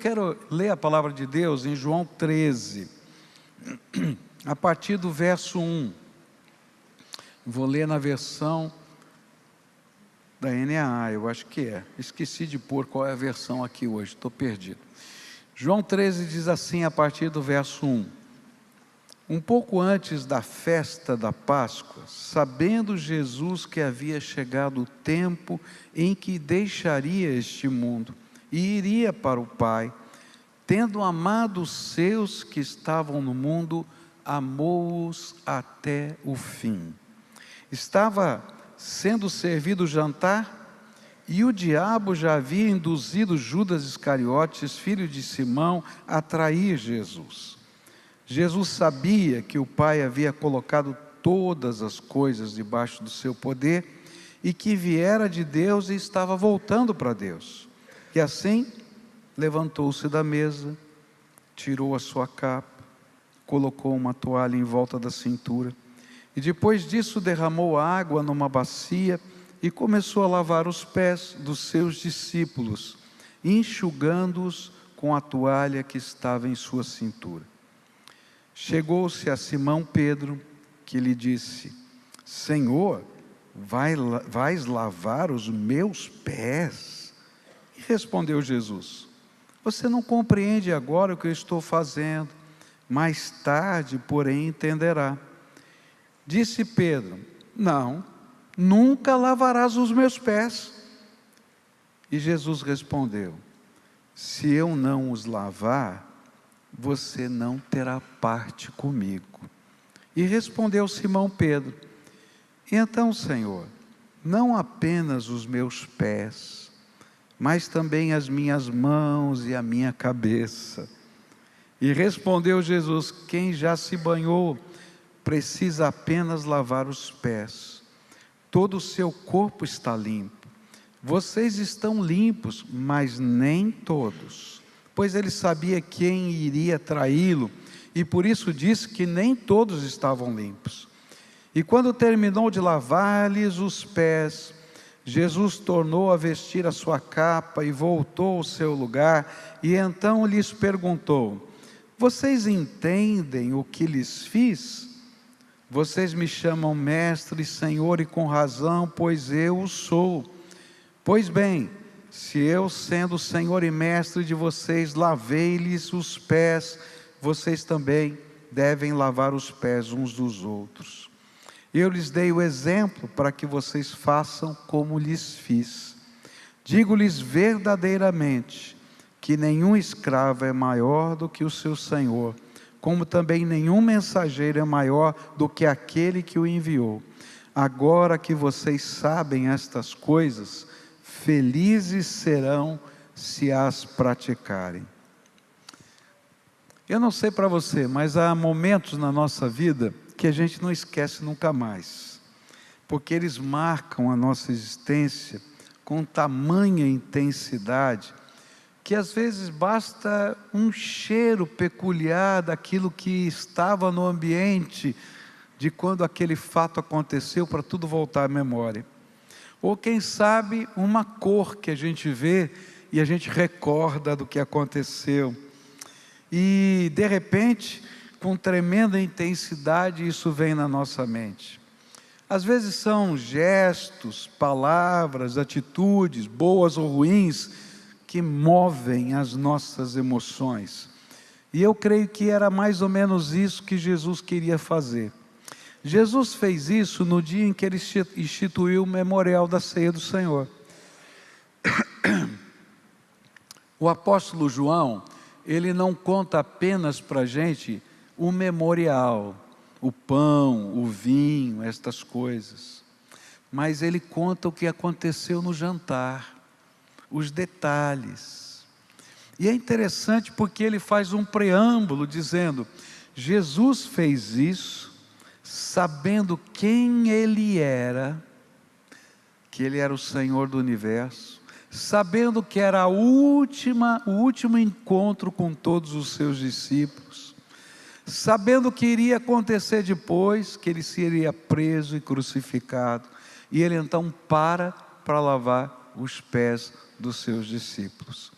quero ler a palavra de Deus em João 13, a partir do verso 1. Vou ler na versão da NAA, eu acho que é. Esqueci de pôr qual é a versão aqui hoje, estou perdido. João 13 diz assim, a partir do verso 1. Um pouco antes da festa da Páscoa, sabendo Jesus que havia chegado o tempo em que deixaria este mundo e iria para o Pai, tendo amado os seus que estavam no mundo, amou-os até o fim. Estava sendo servido o jantar, e o diabo já havia induzido Judas Iscariotes, filho de Simão, a trair Jesus. Jesus sabia que o Pai havia colocado todas as coisas debaixo do seu poder, e que viera de Deus e estava voltando para Deus. E assim, levantou-se da mesa, tirou a sua capa, colocou uma toalha em volta da cintura, e depois disso derramou água numa bacia e começou a lavar os pés dos seus discípulos, enxugando-os com a toalha que estava em sua cintura. Chegou-se a Simão Pedro, que lhe disse: Senhor, vais lavar os meus pés? E respondeu Jesus: Você não compreende agora o que eu estou fazendo, mais tarde, porém, entenderá. Disse Pedro: Não, nunca lavarás os meus pés. E Jesus respondeu: Se eu não os lavar, você não terá parte comigo. E respondeu Simão Pedro: Então, Senhor, não apenas os meus pés, mas também as minhas mãos e a minha cabeça. E respondeu Jesus: Quem já se banhou precisa apenas lavar os pés. Todo o seu corpo está limpo. Vocês estão limpos, mas nem todos. Pois ele sabia quem iria traí-lo, e por isso disse que nem todos estavam limpos. E quando terminou de lavar-lhes os pés, Jesus tornou a vestir a sua capa e voltou ao seu lugar, e então lhes perguntou: Vocês entendem o que lhes fiz? Vocês me chamam mestre e senhor, e com razão, pois eu o sou. Pois bem, se eu, sendo senhor e mestre de vocês, lavei-lhes os pés, vocês também devem lavar os pés uns dos outros. Eu lhes dei o exemplo para que vocês façam como lhes fiz. Digo-lhes verdadeiramente que nenhum escravo é maior do que o seu senhor, como também nenhum mensageiro é maior do que aquele que o enviou. Agora que vocês sabem estas coisas, felizes serão se as praticarem. Eu não sei para você, mas há momentos na nossa vida que a gente não esquece nunca mais, porque eles marcam a nossa existência com tamanha intensidade, que às vezes basta um cheiro peculiar daquilo que estava no ambiente de quando aquele fato aconteceu para tudo voltar à memória. Ou quem sabe uma cor que a gente vê e a gente recorda do que aconteceu. E de repente, com tremenda intensidade, isso vem na nossa mente. Às vezes são gestos, palavras, atitudes, boas ou ruins, que movem as nossas emoções. E eu creio que era mais ou menos isso que Jesus queria fazer. Jesus fez isso no dia em que ele instituiu o memorial da ceia do Senhor. O apóstolo João, ele não conta apenas para a gente o memorial, o pão, o vinho, estas coisas, mas ele conta o que aconteceu no jantar, os detalhes. E é interessante porque ele faz um preâmbulo dizendo: Jesus fez isso sabendo quem ele era, que ele era o Senhor do universo, sabendo que era o último encontro com todos os seus discípulos, sabendo que iria acontecer depois, que ele seria preso e crucificado, e ele então para lavar os pés dos seus discípulos.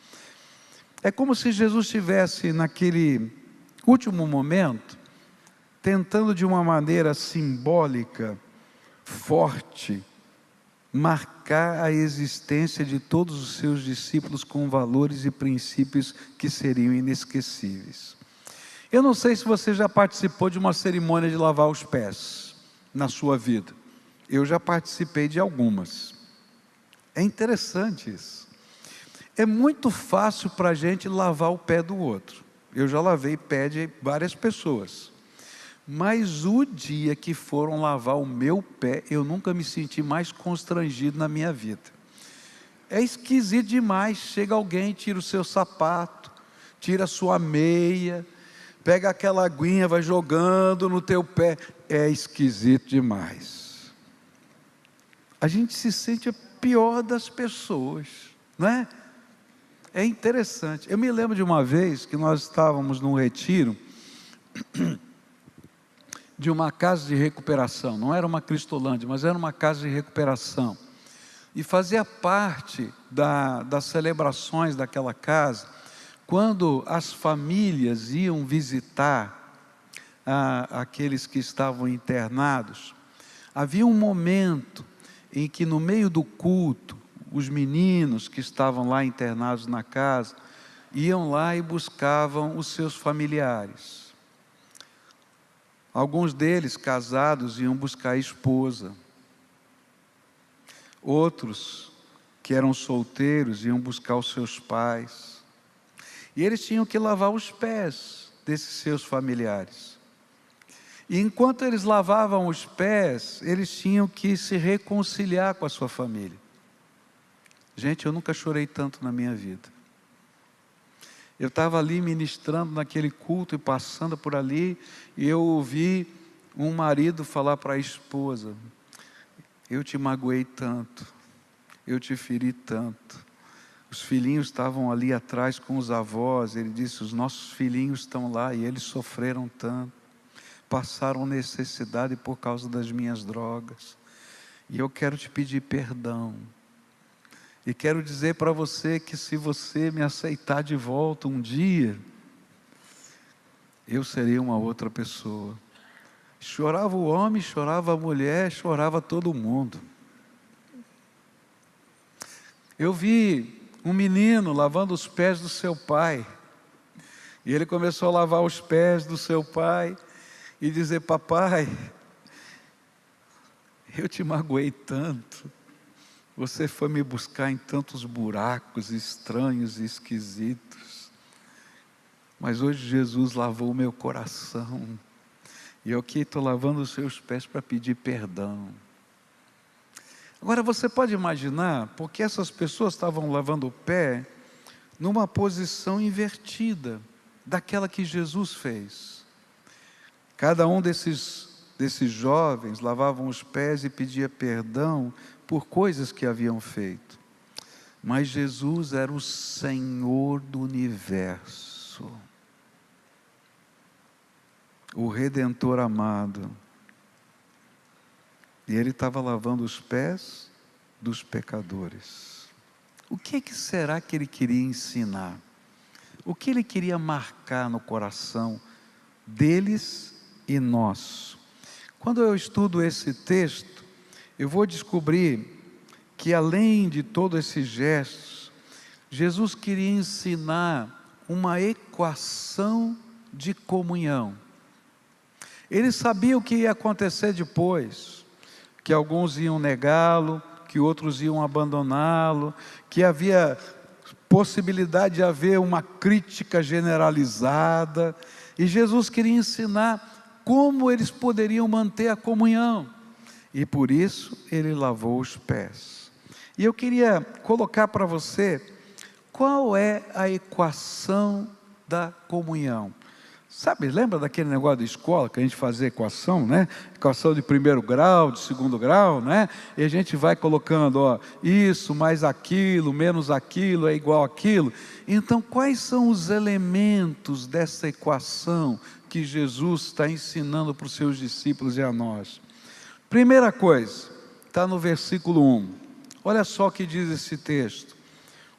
É como se Jesus estivesse naquele último momento, tentando de uma maneira simbólica, forte, marcar a existência de todos os seus discípulos com valores e princípios que seriam inesquecíveis. Eu não sei se você já participou de uma cerimônia de lavar os pés na sua vida. Eu já participei de algumas. É interessante isso. É muito fácil para a gente lavar o pé do outro. Eu já lavei pé de várias pessoas. Mas o dia que foram lavar o meu pé, eu nunca me senti mais constrangido na minha vida. É esquisito demais. Chega alguém, tira o seu sapato, tira a sua meia, pega aquela aguinha, vai jogando no teu pé. É esquisito demais. A gente se sente a pior das pessoas, não é? É interessante. Eu me lembro de uma vez que nós estávamos num retiro de uma casa de recuperação. Não era uma Cristolândia, mas era uma casa de recuperação. E fazia parte das celebrações daquela casa, quando as famílias iam visitar aqueles que estavam internados, havia um momento em que no meio do culto, os meninos que estavam lá internados na casa, iam lá e buscavam os seus familiares. Alguns deles, casados, iam buscar a esposa. Outros, que eram solteiros, iam buscar os seus pais. E eles tinham que lavar os pés desses seus familiares. E enquanto eles lavavam os pés, eles tinham que se reconciliar com a sua família. Gente, eu nunca chorei tanto na minha vida. Eu estava ali ministrando naquele culto e passando por ali, e eu ouvi um marido falar para a esposa: eu te magoei tanto, eu te feri tanto. Os filhinhos estavam ali atrás com os avós. Ele disse: os nossos filhinhos estão lá e eles sofreram tanto, passaram necessidade por causa das minhas drogas, e eu quero te pedir perdão. E quero dizer para você que se você me aceitar de volta um dia, eu serei uma outra pessoa. Chorava o homem, chorava a mulher, chorava todo mundo. Eu vi um menino lavando os pés do seu pai. E ele começou a lavar os pés do seu pai e dizer: papai, eu te magoei tanto. Você foi me buscar em tantos buracos estranhos e esquisitos. Mas hoje Jesus lavou o meu coração. E eu aqui estou lavando os seus pés para pedir perdão. Agora você pode imaginar, porque essas pessoas estavam lavando o pé numa posição invertida daquela que Jesus fez. Cada um desses jovens lavavam os pés e pedia perdão por coisas que haviam feito. Mas Jesus era o Senhor do universo, o Redentor amado. E Ele estava lavando os pés dos pecadores. O que será que Ele queria ensinar? O que Ele queria marcar no coração deles e nosso? Quando eu estudo esse texto, eu vou descobrir que além de todos esses gestos, Jesus queria ensinar uma equação de comunhão. Ele sabia o que ia acontecer depois, que alguns iam negá-lo, que outros iam abandoná-lo, que havia possibilidade de haver uma crítica generalizada, e Jesus queria ensinar como eles poderiam manter a comunhão. E por isso Ele lavou os pés. E eu queria colocar para você qual é a equação da comunhão. Sabe, lembra daquele negócio de escola que a gente fazia equação, né? Equação de primeiro grau, de segundo grau, né? E a gente vai colocando, ó, isso mais aquilo, menos aquilo é igual aquilo. Então, quais são os elementos dessa equação que Jesus está ensinando para os seus discípulos e a nós? Primeira coisa, está no versículo 1. Olha só o que diz esse texto: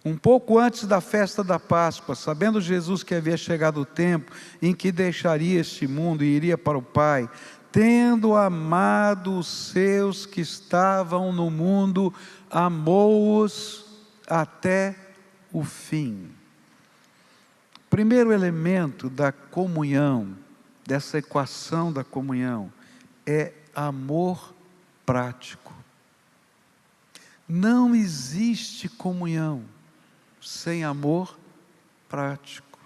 Um pouco antes da festa da Páscoa, sabendo Jesus que havia chegado o tempo em que deixaria este mundo e iria para o Pai, tendo amado os seus que estavam no mundo, amou-os até o fim. O primeiro elemento da comunhão, dessa equação da comunhão, é amor prático. Não existe comunhão sem amor prático.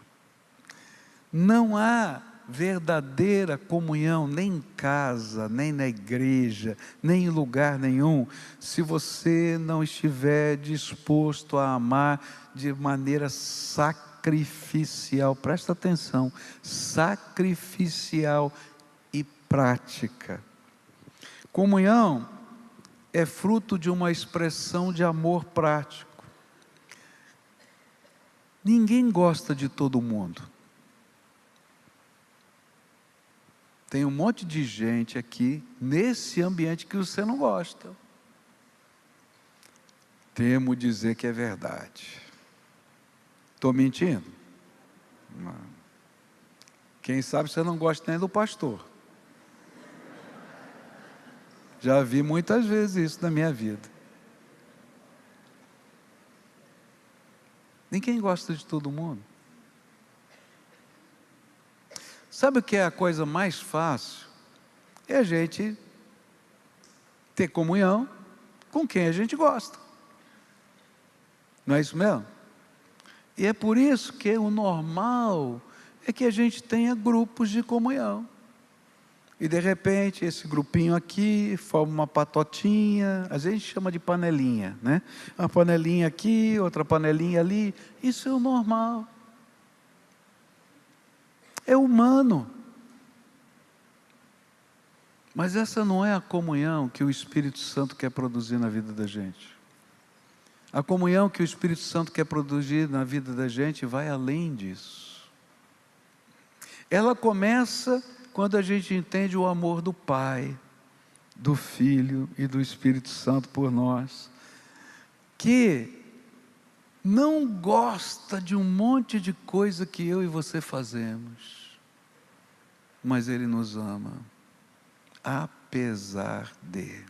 Não há verdadeira comunhão, nem em casa, nem na igreja, nem em lugar nenhum, se você não estiver disposto a amar de maneira sacrificial. Presta atenção, sacrificial e prática. Comunhão é fruto de uma expressão de amor prático. Ninguém gosta de todo mundo. Tem um monte de gente aqui, nesse ambiente, que você não gosta. Temo dizer que é verdade. Estou mentindo? Não. Quem sabe você não gosta nem do pastor. Já vi muitas vezes isso na minha vida. Ninguém gosta de todo mundo. Sabe o que é a coisa mais fácil? É a gente ter comunhão com quem a gente gosta. Não é isso mesmo? E é por isso que o normal é que a gente tenha grupos de comunhão. E de repente esse grupinho aqui forma uma patotinha, a gente chama de panelinha, né? Uma panelinha aqui, outra panelinha ali, isso é o normal. É humano. Mas essa não é a comunhão que o Espírito Santo quer produzir na vida da gente. A comunhão que o Espírito Santo quer produzir na vida da gente vai além disso. Ela começa quando a gente entende o amor do Pai, do Filho e do Espírito Santo por nós, que não gosta de um monte de coisa que eu e você fazemos, mas Ele nos ama, apesar de.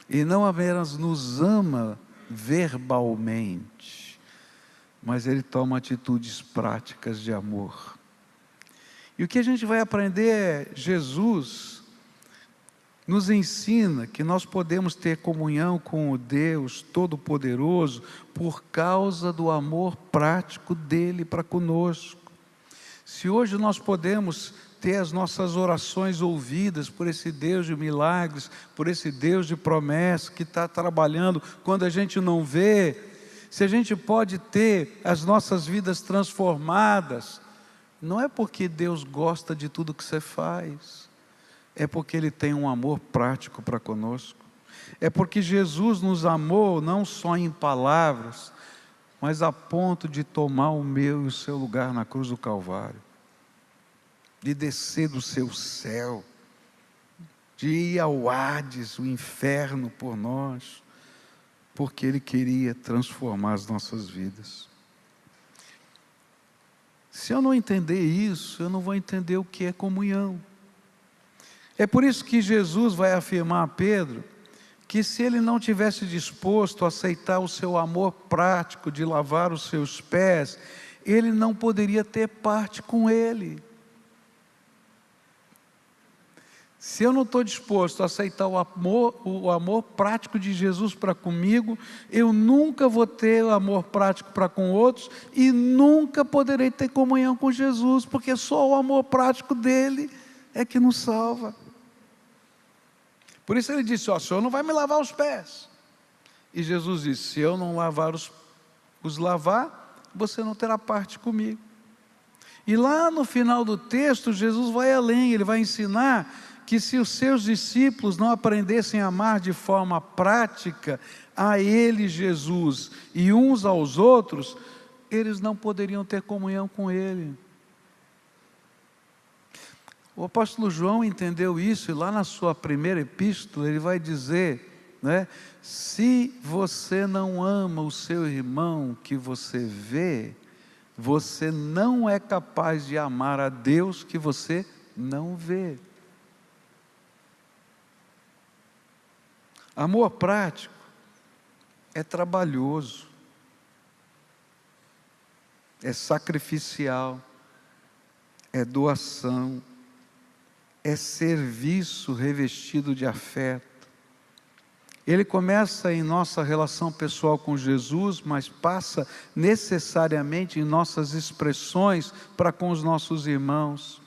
E não apenas nos ama verbalmente, mas Ele toma atitudes práticas de amor. E o que a gente vai aprender é, Jesus nos ensina que nós podemos ter comunhão com o Deus Todo-Poderoso por causa do amor prático dEle para conosco. Se hoje nós podemos ter as nossas orações ouvidas por esse Deus de milagres, por esse Deus de promessa que está trabalhando quando a gente não vê, se a gente pode ter as nossas vidas transformadas, não é porque Deus gosta de tudo que você faz, é porque Ele tem um amor prático para conosco, é porque Jesus nos amou não só em palavras, mas a ponto de tomar o meu e o seu lugar na cruz do Calvário, de descer do seu céu, de ir ao Hades, o inferno por nós, porque Ele queria transformar as nossas vidas. Se eu não entender isso, eu não vou entender o que é comunhão. É por isso que Jesus vai afirmar a Pedro, que se ele não tivesse disposto a aceitar o seu amor prático de lavar os seus pés, ele não poderia ter parte com ele. Se eu não estou disposto a aceitar o amor prático de Jesus para comigo, eu nunca vou ter o amor prático para com outros e nunca poderei ter comunhão com Jesus, porque só o amor prático dele é que nos salva. Por isso ele disse, o Senhor não vai me lavar os pés. E Jesus disse, se eu não lavar os lavar, você não terá parte comigo. E lá no final do texto, Jesus vai além, ele vai ensinar que se os seus discípulos não aprendessem a amar de forma prática a Ele, Jesus, e uns aos outros, eles não poderiam ter comunhão com Ele. O apóstolo João entendeu isso, e lá na sua primeira epístola, ele vai dizer né? Se você não ama o seu irmão que você vê, você não é capaz de amar a Deus que você não vê. Amor prático é trabalhoso, é sacrificial, é doação, é serviço revestido de afeto. Ele começa em nossa relação pessoal com Jesus, mas passa necessariamente em nossas expressões para com os nossos irmãos.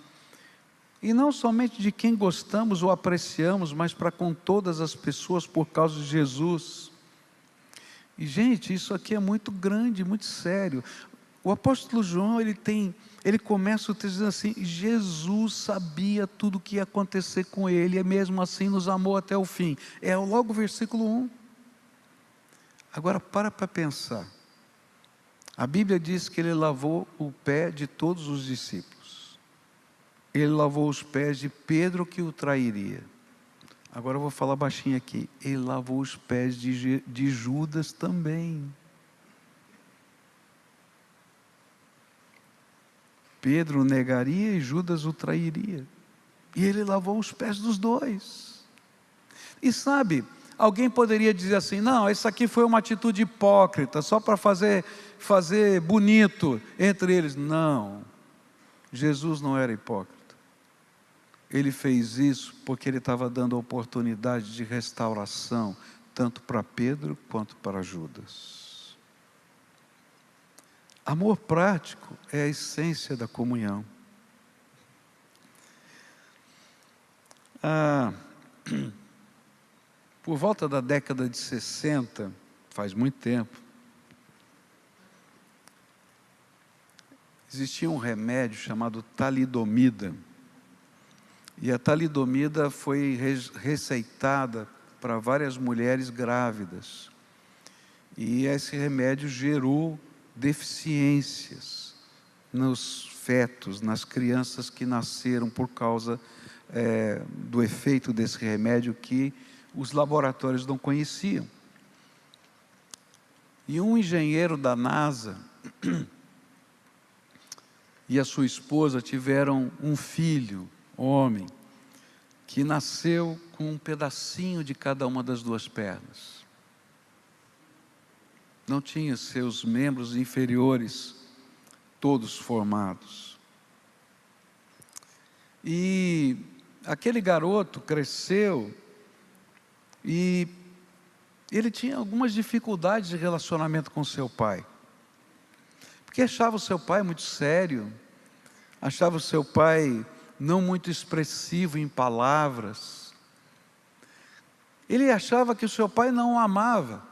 E não somente de quem gostamos ou apreciamos, mas para com todas as pessoas por causa de Jesus. E, gente, isso aqui é muito grande, muito sério. O apóstolo João, ele começa o texto dizendo assim: Jesus sabia tudo o que ia acontecer com ele, e mesmo assim nos amou até o fim. É logo o versículo 1. Agora para pensar. A Bíblia diz que ele lavou o pé de todos os discípulos. Ele lavou os pés de Pedro, que o trairia. Agora eu vou falar baixinho aqui. Ele lavou os pés de Judas também. Pedro o negaria e Judas o trairia. E ele lavou os pés dos dois. E sabe, alguém poderia dizer assim: não, isso aqui foi uma atitude hipócrita, só para fazer bonito entre eles. Não, Jesus não era hipócrita. Ele fez isso porque ele estava dando oportunidade de restauração, tanto para Pedro quanto para Judas. Amor prático é a essência da comunhão. Por volta da década de 60, faz muito tempo, existia um remédio chamado talidomida. E a talidomida foi receitada para várias mulheres grávidas. E esse remédio gerou deficiências nos fetos, nas crianças que nasceram por causa do efeito desse remédio que os laboratórios não conheciam. E um engenheiro da NASA e a sua esposa tiveram um filho, homem, que nasceu com um pedacinho de cada uma das duas pernas. Não tinha seus membros inferiores todos formados. E aquele garoto cresceu e ele tinha algumas dificuldades de relacionamento com seu pai. Porque achava o seu pai muito sério, achava o seu pai não muito expressivo em palavras. Ele achava que o seu pai não o amava.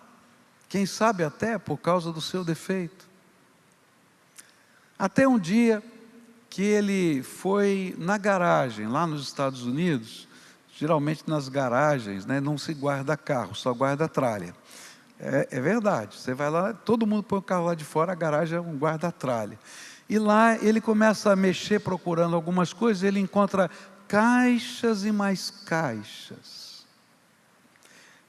Quem sabe até por causa do seu defeito. Até um dia que ele foi na garagem, lá nos Estados Unidos. Geralmente nas garagens, né, não se guarda carro, só guarda tralha. É verdade, você vai lá, todo mundo põe o carro lá de fora, a garagem é um guarda-tralha. E lá ele começa a mexer procurando algumas coisas, ele encontra caixas e mais caixas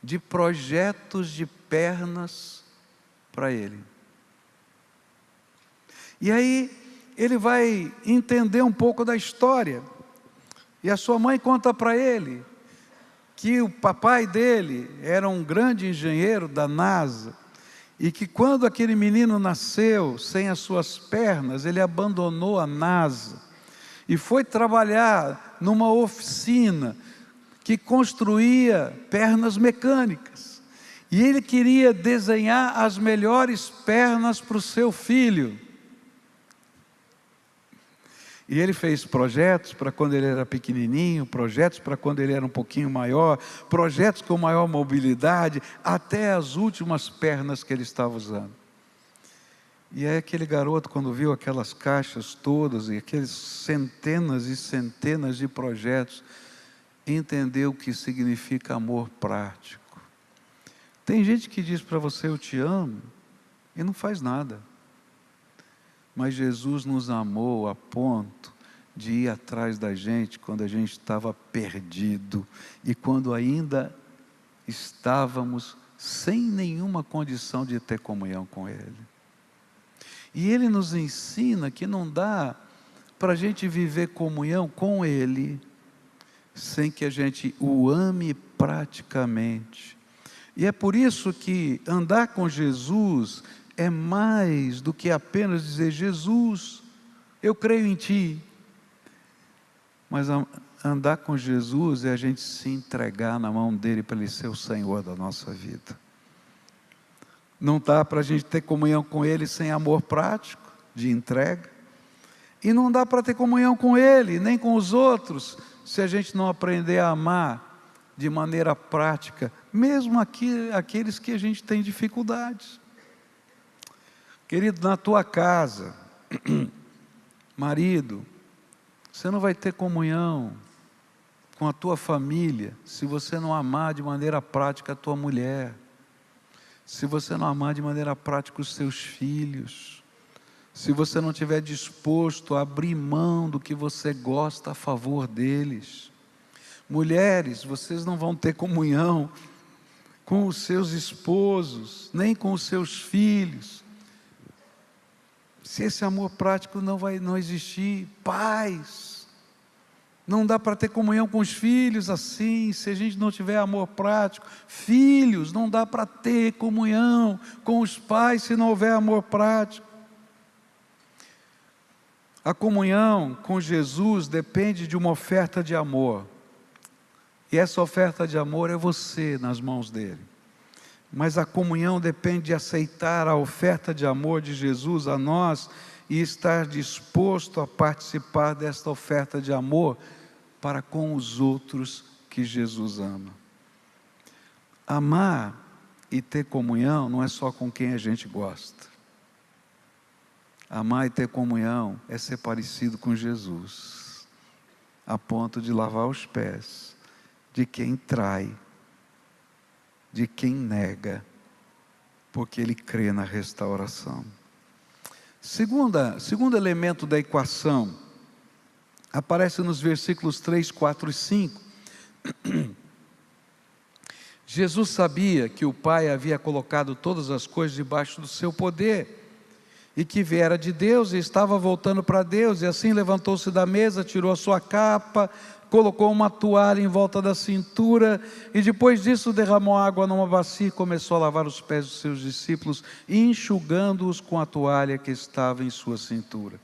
de projetos de pernas para ele. E aí ele vai entender um pouco da história. E a sua mãe conta para ele que o papai dele era um grande engenheiro da NASA e que quando aquele menino nasceu sem as suas pernas, ele abandonou a NASA e foi trabalhar numa oficina que construía pernas mecânicas. E ele queria desenhar as melhores pernas para o seu filho. E ele fez projetos para quando ele era pequenininho, projetos para quando ele era um pouquinho maior, projetos com maior mobilidade, até as últimas pernas que ele estava usando. E aí aquele garoto, quando viu aquelas caixas todas, e aqueles centenas e centenas de projetos, entendeu o que significa amor prático. Tem gente que diz para você, eu te amo, e não faz nada. Mas Jesus nos amou a ponto de ir atrás da gente quando a gente estava perdido. E quando ainda estávamos sem nenhuma condição de ter comunhão com Ele. E Ele nos ensina que não dá para a gente viver comunhão com Ele sem que a gente o ame praticamente. E é por isso que andar com Jesus é mais do que apenas dizer: Jesus, eu creio em Ti. Mas andar com Jesus é a gente se entregar na mão dEle para Ele ser o Senhor da nossa vida. Não dá para a gente ter comunhão com Ele sem amor prático, de entrega. E não dá para ter comunhão com Ele, nem com os outros, se a gente não aprender a amar de maneira prática, mesmo aqueles que a gente tem dificuldades. Querido, na tua casa, marido, você não vai ter comunhão com a tua família se você não amar de maneira prática a tua mulher, se você não amar de maneira prática os seus filhos, se você não estiver disposto a abrir mão do que você gosta a favor deles. Mulheres, vocês não vão ter comunhão com os seus esposos, nem com os seus filhos, se esse amor prático não existir. Pais, não dá para ter comunhão com os filhos assim, se a gente não tiver amor prático. Filhos, não dá para ter comunhão com os pais se não houver amor prático. A comunhão com Jesus depende de uma oferta de amor. E essa oferta de amor é você nas mãos dele. Mas a comunhão depende de aceitar a oferta de amor de Jesus a nós e estar disposto a participar desta oferta de amor para com os outros que Jesus ama. Amar e ter comunhão não é só com quem a gente gosta. Amar e ter comunhão é ser parecido com Jesus, a ponto de lavar os pés de quem trai, de quem nega, porque ele crê na restauração. Segundo elemento da equação, aparece nos versículos 3, 4 e 5. Jesus sabia que o Pai havia colocado todas as coisas debaixo do seu poder, e que viera de Deus e estava voltando para Deus, e assim levantou-se da mesa, tirou a sua capa, colocou uma toalha em volta da cintura, e depois disso derramou água numa bacia e começou a lavar os pés dos seus discípulos, enxugando-os com a toalha que estava em sua cintura.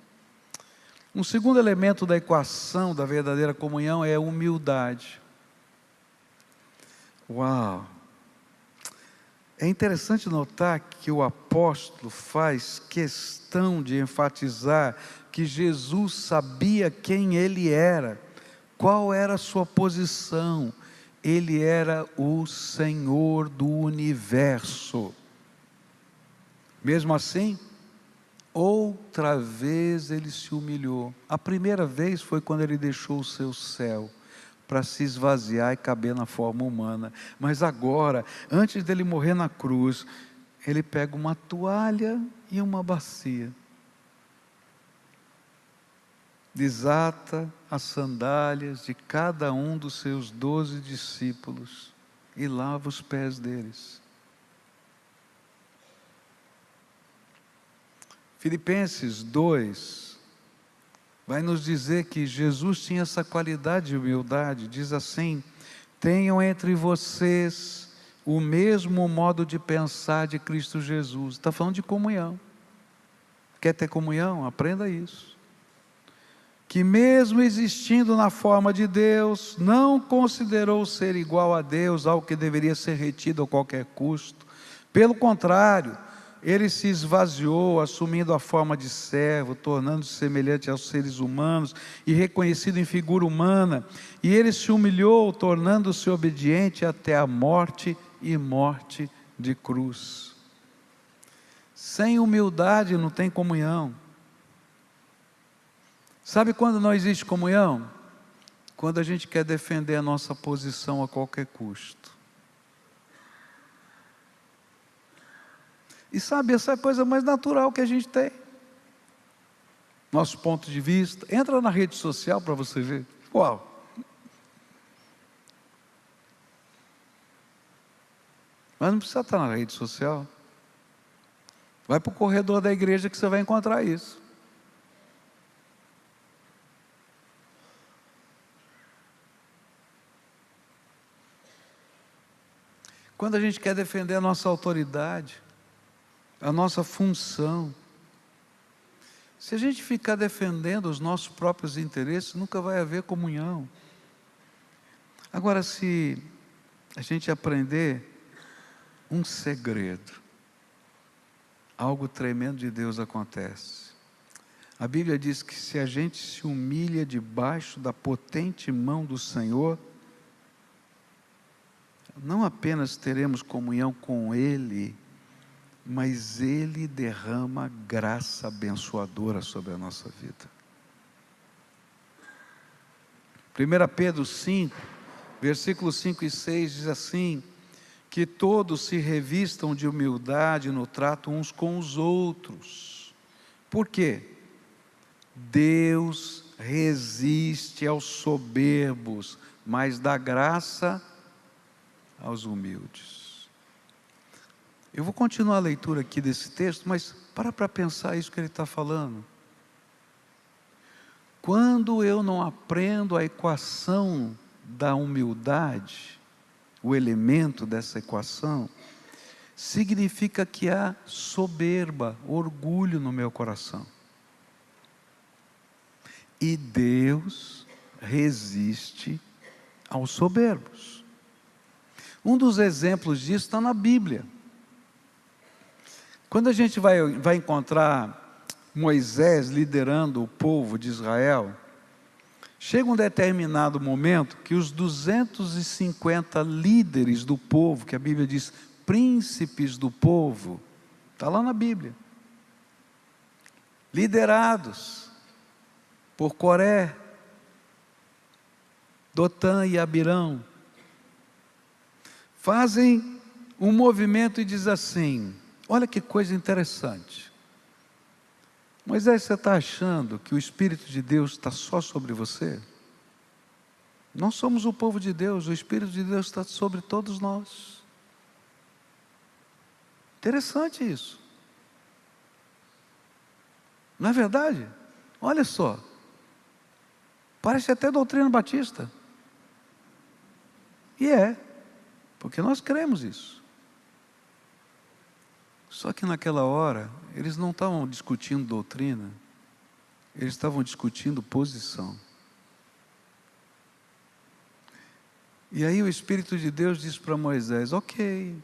Um segundo elemento da equação da verdadeira comunhão é a humildade. Uau! É interessante notar que o apóstolo faz questão de enfatizar que Jesus sabia quem ele era, qual era a sua posição. Ele era o Senhor do universo. Mesmo assim, outra vez ele se humilhou. A primeira vez foi quando ele deixou o seu céu para se esvaziar e caber na forma humana. Mas agora, antes dele morrer na cruz, ele pega uma toalha e uma bacia, desata as sandálias de cada um dos seus 12 discípulos e lava os pés deles. Filipenses 2 vai nos dizer que Jesus tinha essa qualidade de humildade. Diz assim: tenham entre vocês o mesmo modo de pensar de Cristo Jesus. Está falando de comunhão. Quer ter comunhão? Aprenda isso. Que mesmo existindo na forma de Deus, não considerou ser igual a Deus, algo que deveria ser retido a qualquer custo. Pelo contrário, ele se esvaziou, assumindo a forma de servo, tornando-se semelhante aos seres humanos e reconhecido em figura humana. E ele se humilhou, tornando-se obediente até a morte e morte de cruz. Sem humildade não tem comunhão. Sabe quando não existe comunhão? Quando a gente quer defender a nossa posição a qualquer custo. E sabe, essa é a coisa mais natural que a gente tem. Nosso ponto de vista. Entra na rede social para você ver. Uau! Mas não precisa estar na rede social. Vai para o corredor da igreja que você vai encontrar isso. Quando a gente quer defender a nossa autoridade, a nossa função, se a gente ficar defendendo os nossos próprios interesses, nunca vai haver comunhão. Agora, se a gente aprender um segredo, algo tremendo de Deus acontece. A Bíblia diz que se a gente se humilha debaixo da potente mão do Senhor, não apenas teremos comunhão com Ele, mas Ele derrama graça abençoadora sobre a nossa vida. 1 Pedro 5, versículos 5 e 6 diz assim: que todos se revistam de humildade no trato uns com os outros. Por quê? Deus resiste aos soberbos, mas dá graça aos humildes. Eu vou continuar a leitura aqui desse texto, mas para pensar isso que ele está falando. Quando eu não aprendo a equação da humildade, o elemento dessa equação, significa que há soberba, orgulho no meu coração. E Deus resiste aos soberbos. Um dos exemplos disso está na Bíblia. Quando a gente vai encontrar Moisés liderando o povo de Israel, chega um determinado momento que os 250 líderes do povo, que a Bíblia diz príncipes do povo, está lá na Bíblia, liderados por Coré, Dotã e Abirão, fazem um movimento e diz assim: olha que coisa interessante, Moisés, você está achando que o Espírito de Deus está só sobre você? Nós somos o povo de Deus, o Espírito de Deus está sobre todos nós. Interessante isso. Não é verdade? Olha só, parece até doutrina batista. E é, porque nós cremos isso. Só que naquela hora, eles não estavam discutindo doutrina, eles estavam discutindo posição. E aí o Espírito de Deus disse para Moisés: ok,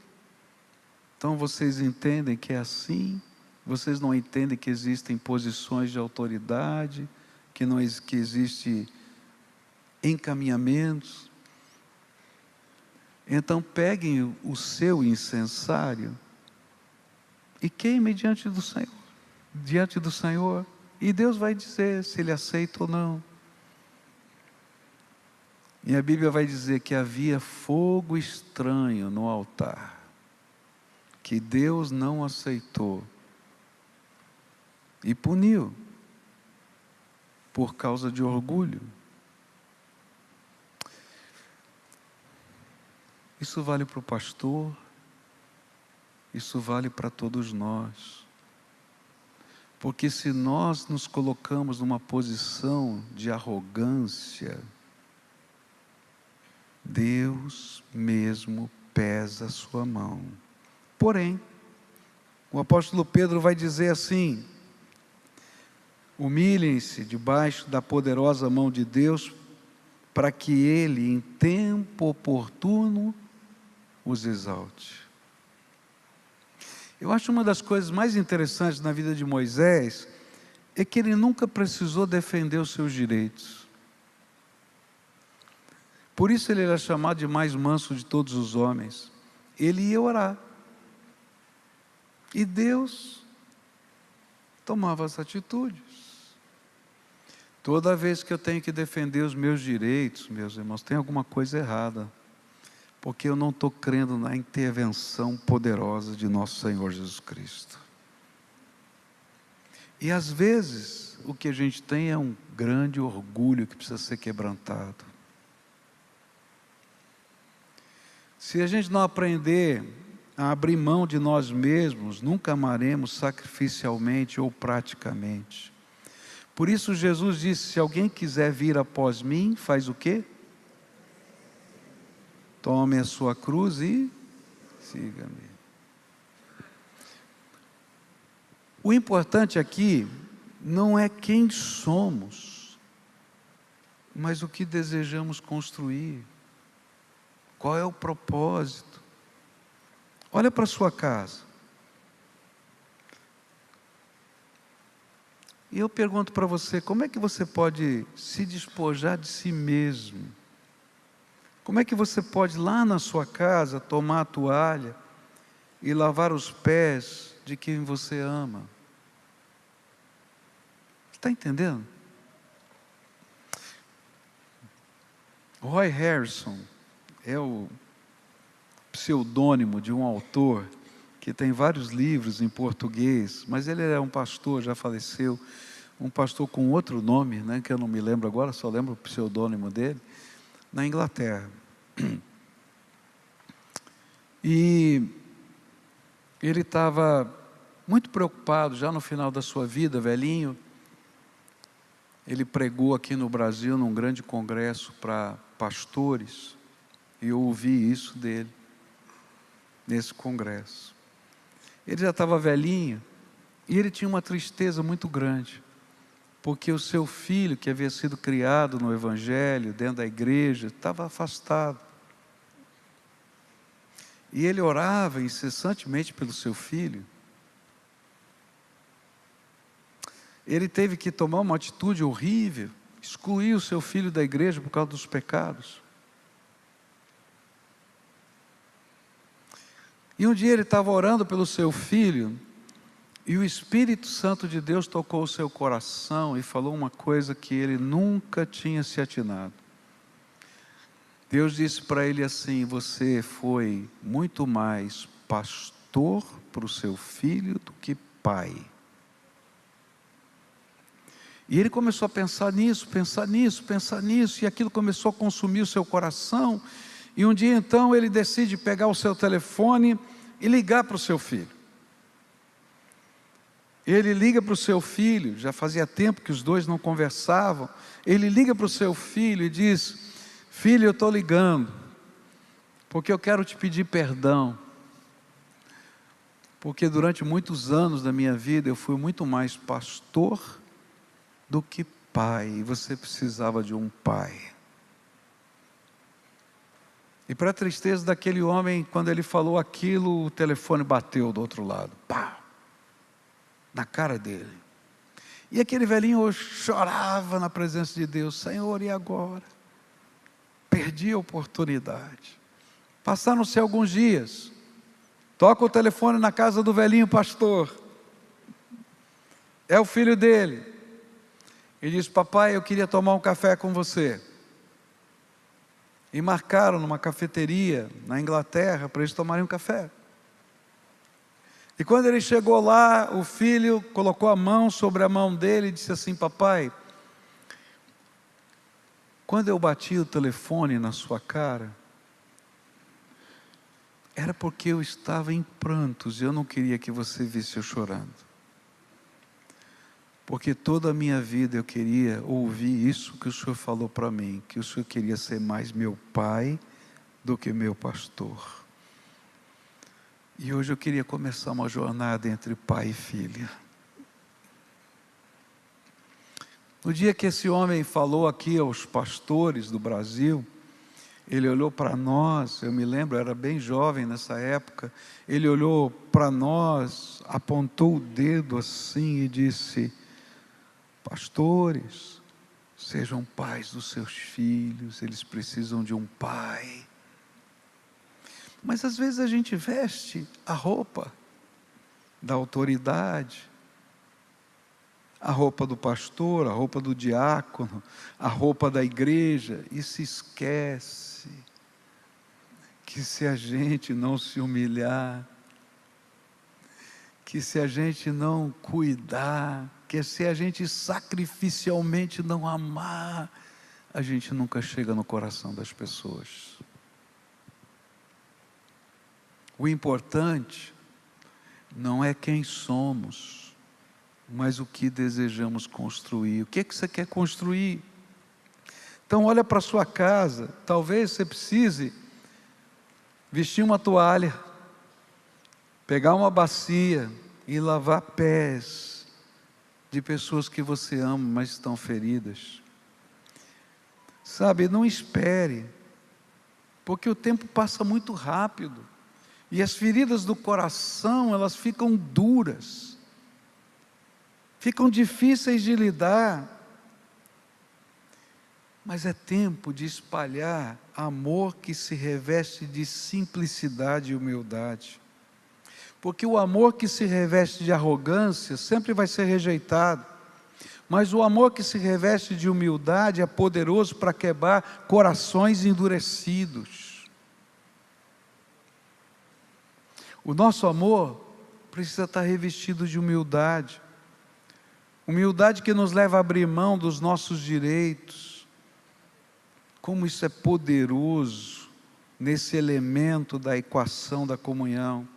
então vocês entendem que é assim, vocês não entendem que existem posições de autoridade, que existe encaminhamentos. Então peguem o seu incensário e queime diante do Senhor, e Deus vai dizer se Ele aceita ou não. E a Bíblia vai dizer que havia fogo estranho no altar, que Deus não aceitou, e puniu, por causa de orgulho. Isso vale para o pastor, isso vale para todos nós, porque se nós nos colocamos numa posição de arrogância, Deus mesmo pesa a sua mão. Porém, o apóstolo Pedro vai dizer assim: humilhem-se debaixo da poderosa mão de Deus, para que Ele, em tempo oportuno, os exalte. Eu acho uma das coisas mais interessantes na vida de Moisés é que ele nunca precisou defender os seus direitos. Por isso ele era chamado de mais manso de todos os homens. Ele ia orar, e Deus tomava as atitudes. Toda vez que eu tenho que defender os meus direitos, meus irmãos, tem alguma coisa errada, porque eu não estou crendo na intervenção poderosa de nosso Senhor Jesus Cristo. E às vezes o que a gente tem é um grande orgulho que precisa ser quebrantado. Se a gente não aprender a abrir mão de nós mesmos, nunca amaremos sacrificialmente ou praticamente. Por isso Jesus disse: se alguém quiser vir após mim, faz o quê? Tome a sua cruz e siga-me. O importante aqui não é quem somos, mas o que desejamos construir. Qual é o propósito? Olha para a sua casa. E eu pergunto para você, como é que você pode se despojar de si mesmo? Como é que você pode, lá na sua casa, tomar a toalha e lavar os pés de quem você ama? Está entendendo? Roy Harrison é o pseudônimo de um autor que tem vários livros em português, mas ele é um pastor, já faleceu, um pastor com outro nome, né, que eu não me lembro agora, só lembro o pseudônimo dele, na Inglaterra. E ele estava muito preocupado, já no final da sua vida, velhinho. Ele pregou aqui no Brasil, num grande congresso para pastores, e eu ouvi isso dele, nesse congresso. Ele já estava velhinho, e ele tinha uma tristeza muito grande, porque o seu filho, que havia sido criado no Evangelho, dentro da igreja, estava afastado. E ele orava incessantemente pelo seu filho. Ele teve que tomar uma atitude horrível, excluir o seu filho da igreja por causa dos pecados. E um dia ele estava orando pelo seu filho, e o Espírito Santo de Deus tocou o seu coração e falou uma coisa que ele nunca tinha se atinado. Deus disse para ele assim: você foi muito mais pastor para o seu filho do que pai. E ele começou a pensar nisso, e aquilo começou a consumir o seu coração. E um dia então ele decide pegar o seu telefone e ligar para o seu filho. Ele liga para o seu filho, já fazia tempo que os dois não conversavam. Ele liga para o seu filho e diz: filho, eu estou ligando, porque eu quero te pedir perdão. Porque durante muitos anos da minha vida eu fui muito mais pastor do que pai, e você precisava de um pai. E para a tristeza daquele homem, quando ele falou aquilo, o telefone bateu do outro lado, pá, na cara dele. E aquele velhinho chorava na presença de Deus: Senhor, e agora? Perdi a oportunidade. Passaram-se alguns dias, toca o telefone na casa do velhinho pastor, é o filho dele, e diz: papai, eu queria tomar um café com você. E marcaram numa cafeteria na Inglaterra para eles tomarem um café. E quando ele chegou lá, o filho colocou a mão sobre a mão dele e disse assim: papai, quando eu bati o telefone na sua cara, era porque eu estava em prantos e eu não queria que você visse eu chorando. Porque toda a minha vida eu queria ouvir isso que o Senhor falou para mim, que o Senhor queria ser mais meu pai do que meu pastor. E hoje eu queria começar uma jornada entre pai e filha. No dia que esse homem falou aqui aos pastores do Brasil, ele olhou para nós, eu me lembro, eu era bem jovem nessa época, ele olhou para nós, apontou o dedo assim e disse: pastores, sejam pais dos seus filhos, eles precisam de um pai. Mas às vezes a gente veste a roupa da autoridade, a roupa do pastor, a roupa do diácono, a roupa da igreja, e se esquece que se a gente não se humilhar, que se a gente não cuidar, que se a gente sacrificialmente não amar, a gente nunca chega no coração das pessoas. O importante não é quem somos, mas o que desejamos construir. O que você quer construir? Então olha para a sua casa, talvez você precise vestir uma toalha, pegar uma bacia e lavar pés de pessoas que você ama, mas estão feridas. Sabe, não espere, porque o tempo passa muito rápido, e as feridas do coração, elas ficam duras, ficam difíceis de lidar, mas é tempo de espalhar amor que se reveste de simplicidade e humildade, porque o amor que se reveste de arrogância sempre vai ser rejeitado, mas o amor que se reveste de humildade é poderoso para quebrar corações endurecidos. O nosso amor precisa estar revestido de humildade, humildade que nos leva a abrir mão dos nossos direitos. Como isso é poderoso nesse elemento da equação da comunhão.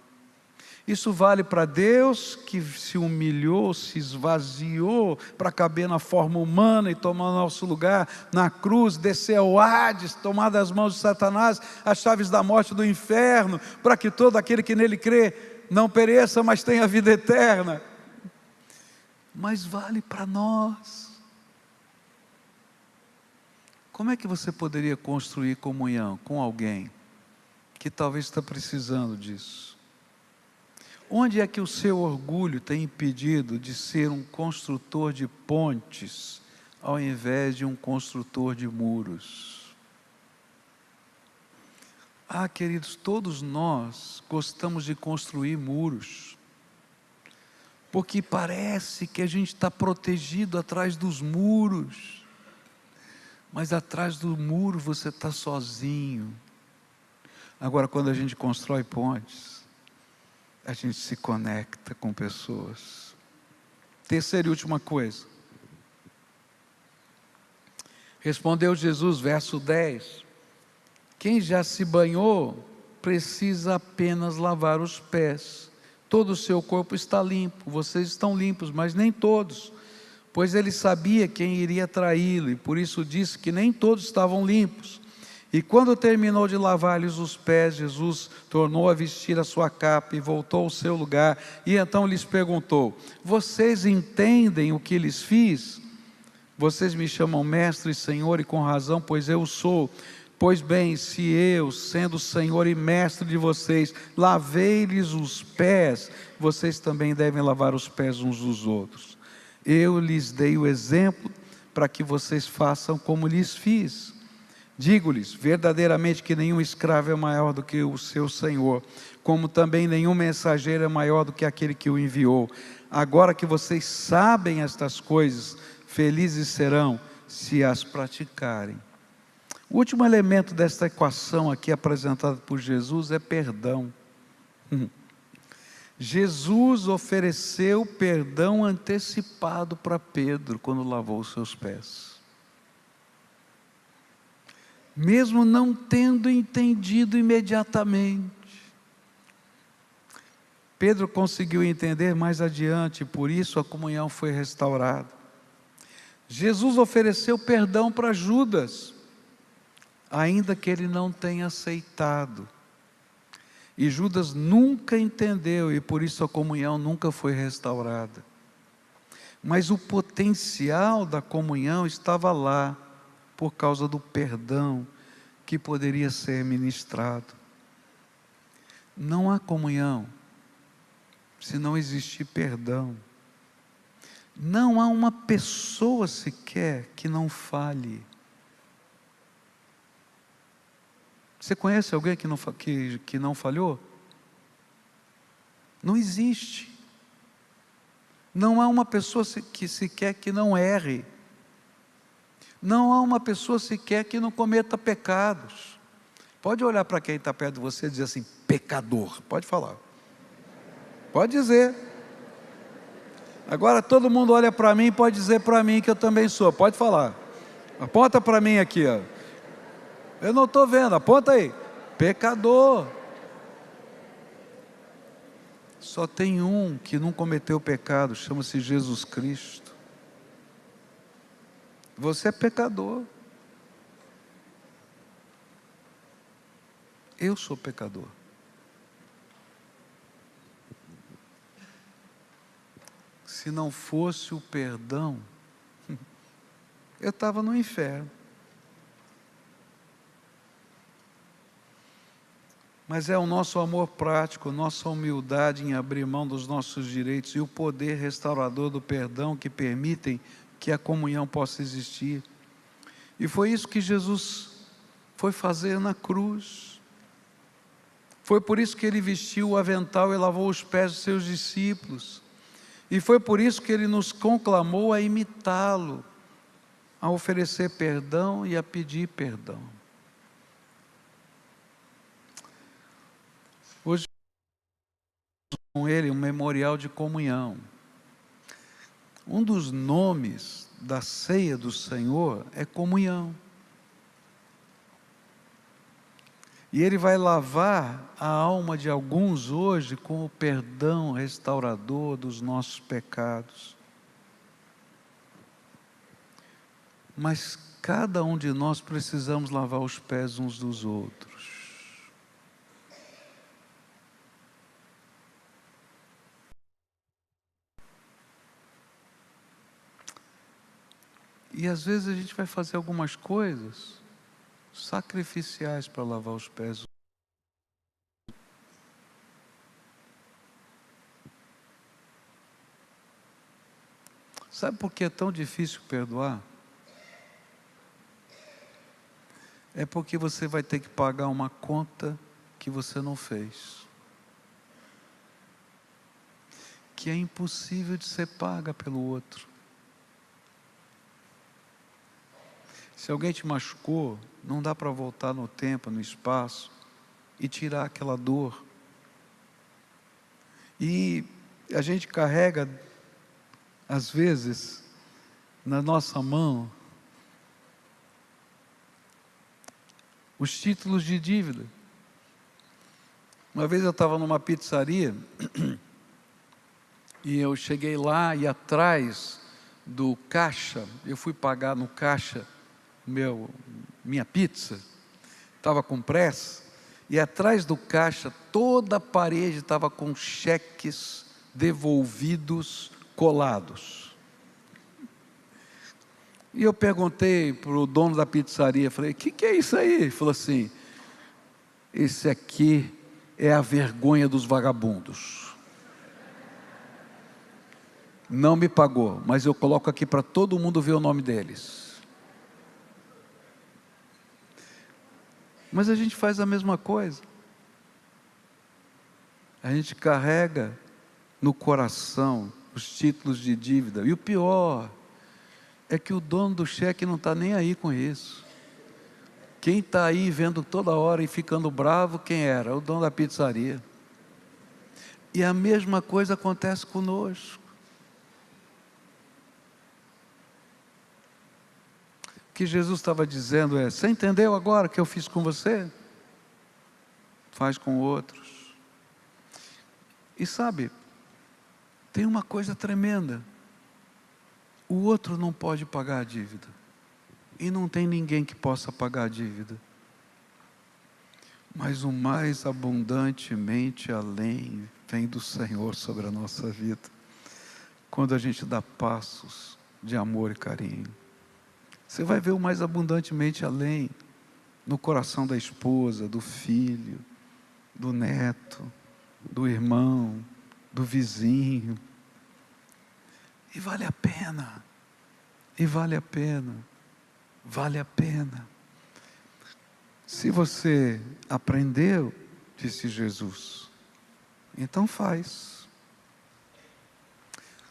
Isso vale para Deus, que se humilhou, se esvaziou para caber na forma humana e tomar o nosso lugar na cruz, descer ao Hades, tomar das mãos de Satanás as chaves da morte e do inferno, para que todo aquele que nele crê não pereça, mas tenha vida eterna. Mas vale para nós. Como é que você poderia construir comunhão com alguém que talvez está precisando disso? Onde é que o seu orgulho tem impedido de ser um construtor de pontes, ao invés de um construtor de muros? Ah, queridos, todos nós gostamos de construir muros, porque parece que a gente está protegido atrás dos muros, mas atrás do muro você está sozinho. Agora, quando a gente constrói pontes, a gente se conecta com pessoas. Terceira e última coisa. Respondeu Jesus, verso 10. Quem já se banhou, precisa apenas lavar os pés. Todo o seu corpo está limpo. Vocês estão limpos, mas nem todos. Pois ele sabia quem iria traí-lo, e por isso disse que nem todos estavam limpos. E quando terminou de lavar-lhes os pés, Jesus tornou a vestir a sua capa e voltou ao seu lugar. E então lhes perguntou: vocês entendem o que lhes fiz? Vocês me chamam mestre e senhor, e com razão, pois eu sou. Pois bem, se eu, sendo senhor e mestre de vocês, lavei-lhes os pés, vocês também devem lavar os pés uns dos outros. Eu lhes dei o exemplo para que vocês façam como lhes fiz. Digo-lhes verdadeiramente que nenhum escravo é maior do que o seu senhor, como também nenhum mensageiro é maior do que aquele que o enviou. Agora que vocês sabem estas coisas, felizes serão se as praticarem. O último elemento desta equação aqui apresentada por Jesus é perdão. Jesus ofereceu perdão antecipado para Pedro quando lavou os seus pés. Mesmo não tendo entendido imediatamente. Pedro conseguiu entender mais adiante, por isso a comunhão foi restaurada. Jesus ofereceu perdão para Judas, ainda que ele não tenha aceitado. E Judas nunca entendeu, e por isso a comunhão nunca foi restaurada. Mas o potencial da comunhão estava lá, por causa do perdão que poderia ser ministrado. Não há comunhão se não existir perdão. Não há uma pessoa sequer que não fale. Você conhece alguém que não falhou? Não existe. Não há uma pessoa que sequer que não erre. Não há uma pessoa sequer que não cometa pecados. Pode olhar para quem está perto de você e dizer assim: pecador. Pode falar. Pode dizer. Agora todo mundo olha para mim e pode dizer para mim que eu também sou. Pode falar. Aponta para mim aqui, ó. Eu não estou vendo, aponta aí. Pecador. Só tem um que não cometeu pecado, chama-se Jesus Cristo. Você é pecador. Eu sou pecador. Se não fosse o perdão, eu estava no inferno. Mas é o nosso amor prático, nossa humildade em abrir mão dos nossos direitos e o poder restaurador do perdão que permitem que a comunhão possa existir. E foi isso que Jesus foi fazer na cruz. Foi por isso que Ele vestiu o avental e lavou os pés dos seus discípulos. E foi por isso que Ele nos conclamou a imitá-lo, a oferecer perdão e a pedir perdão. Hoje, com Ele, um memorial de comunhão. Um dos nomes da ceia do Senhor é comunhão. E Ele vai lavar a alma de alguns hoje com o perdão restaurador dos nossos pecados. Mas cada um de nós precisamos lavar os pés uns dos outros. E às vezes a gente vai fazer algumas coisas sacrificiais para lavar os pés. Sabe por que é tão difícil perdoar? É porque você vai ter que pagar uma conta que você não fez, que é impossível de ser paga pelo outro. Se alguém te machucou, não dá para voltar no tempo, no espaço e tirar aquela dor. E a gente carrega, às vezes, na nossa mão, os títulos de dívida. Uma vez eu estava numa pizzaria e eu cheguei lá e atrás do caixa, eu fui pagar no caixa minha pizza, estava com pressa, e atrás do caixa toda a parede estava com cheques devolvidos colados. E eu perguntei para o dono da pizzaria, falei, o que é isso aí? Ele falou assim, esse aqui é a vergonha dos vagabundos. Não me pagou, mas eu coloco aqui para todo mundo ver o nome deles. Mas a gente faz a mesma coisa. A gente carrega no coração os títulos de dívida. E o pior é que o dono do cheque não está nem aí com isso. Quem está aí vendo toda hora e ficando bravo, quem era? O dono da pizzaria. E a mesma coisa acontece conosco. O que Jesus estava dizendo é, você entendeu agora o que eu fiz com você? Faz com outros. E sabe, tem uma coisa tremenda. O outro não pode pagar a dívida. E não tem ninguém que possa pagar a dívida. Mas o mais abundantemente além vem do Senhor sobre a nossa vida. Quando a gente dá passos de amor e carinho. Você vai ver o mais abundantemente além no coração da esposa, do filho, do neto, do irmão, do vizinho. E vale a pena. E vale a pena. Vale a pena. Se você aprendeu, disse Jesus, então faz.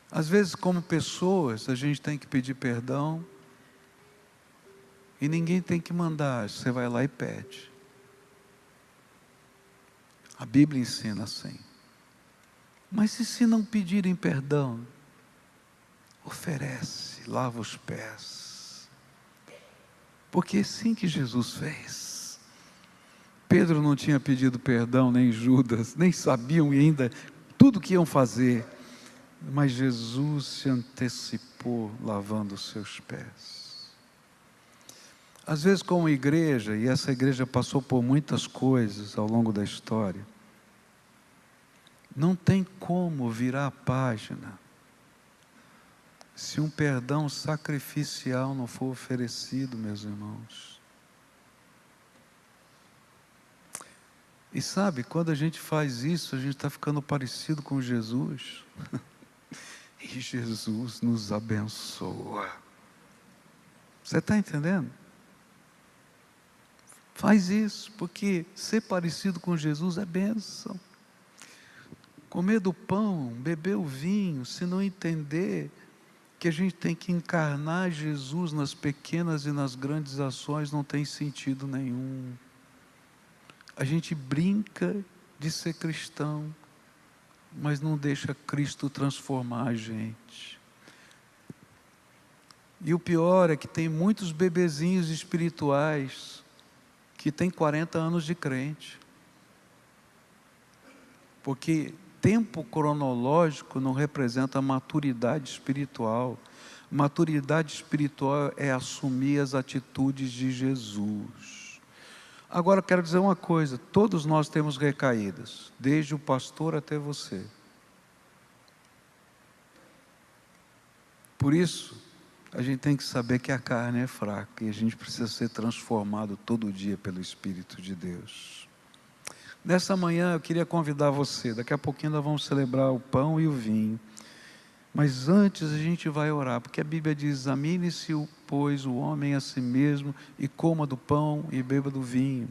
Às vezes, como pessoas, a gente tem que pedir perdão. E ninguém tem que mandar, você vai lá e pede. A Bíblia ensina assim. Mas e se não pedirem perdão? Oferece, lava os pés. Porque é assim que Jesus fez. Pedro não tinha pedido perdão, nem Judas, nem sabiam e ainda tudo que iam fazer, mas Jesus se antecipou lavando os seus pés. Às vezes, como igreja, e essa igreja passou por muitas coisas ao longo da história, não tem como virar a página se um perdão sacrificial não for oferecido, meus irmãos. E sabe, quando a gente faz isso, a gente está ficando parecido com Jesus. E Jesus nos abençoa. Você está entendendo? Faz isso, porque ser parecido com Jesus é bênção. Comer do pão, beber o vinho, se não entender que a gente tem que encarnar Jesus nas pequenas e nas grandes ações, não tem sentido nenhum. A gente brinca de ser cristão, mas não deixa Cristo transformar a gente. E o pior é que tem muitos bebezinhos espirituais que têm 40 anos de crente. Porque tempo cronológico não representa maturidade espiritual. Maturidade espiritual é assumir as atitudes de Jesus. Agora eu quero dizer uma coisa, todos nós temos recaídas, desde o pastor até você. Por isso, a gente tem que saber que a carne é fraca e a gente precisa ser transformado todo dia pelo Espírito de Deus. Nessa manhã eu queria convidar você, daqui a pouquinho nós vamos celebrar o pão e o vinho, mas antes a gente vai orar, porque a Bíblia diz: examine-se, pois, o homem a si mesmo, e coma do pão e beba do vinho.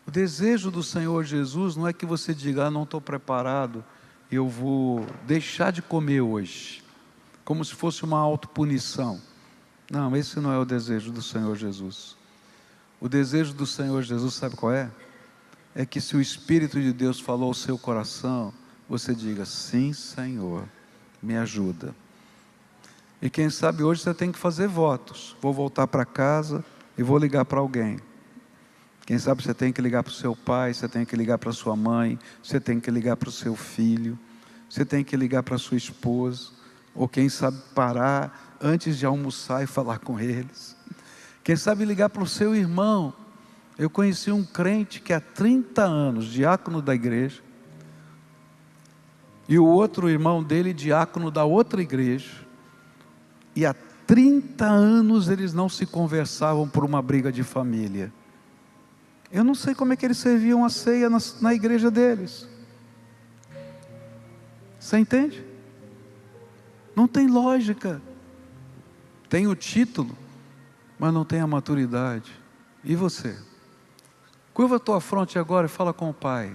O desejo do Senhor Jesus não é que você diga: não estou preparado, eu vou deixar de comer hoje, como se fosse uma autopunição. Não, esse não é o desejo do Senhor Jesus. O desejo do Senhor Jesus, sabe qual é? É que se o Espírito de Deus falou ao seu coração, você diga: sim, Senhor, me ajuda. E quem sabe hoje você tem que fazer votos. Vou voltar para casa e vou ligar para alguém. Quem sabe você tem que ligar para o seu pai, você tem que ligar para a sua mãe, você tem que ligar para o seu filho, você tem que ligar para a sua esposa, ou quem sabe parar antes de almoçar e falar com eles. Quem sabe ligar para o seu irmão. Eu conheci um crente que há 30 anos, diácono da igreja, e o outro irmão dele, diácono da outra igreja, e há 30 anos eles não se conversavam por uma briga de família. Eu não sei como é que eles serviam a ceia na igreja deles. Você entende? Não tem lógica. Tem o título, mas não tem a maturidade. E você? Curva a tua fronte agora e fala com o Pai.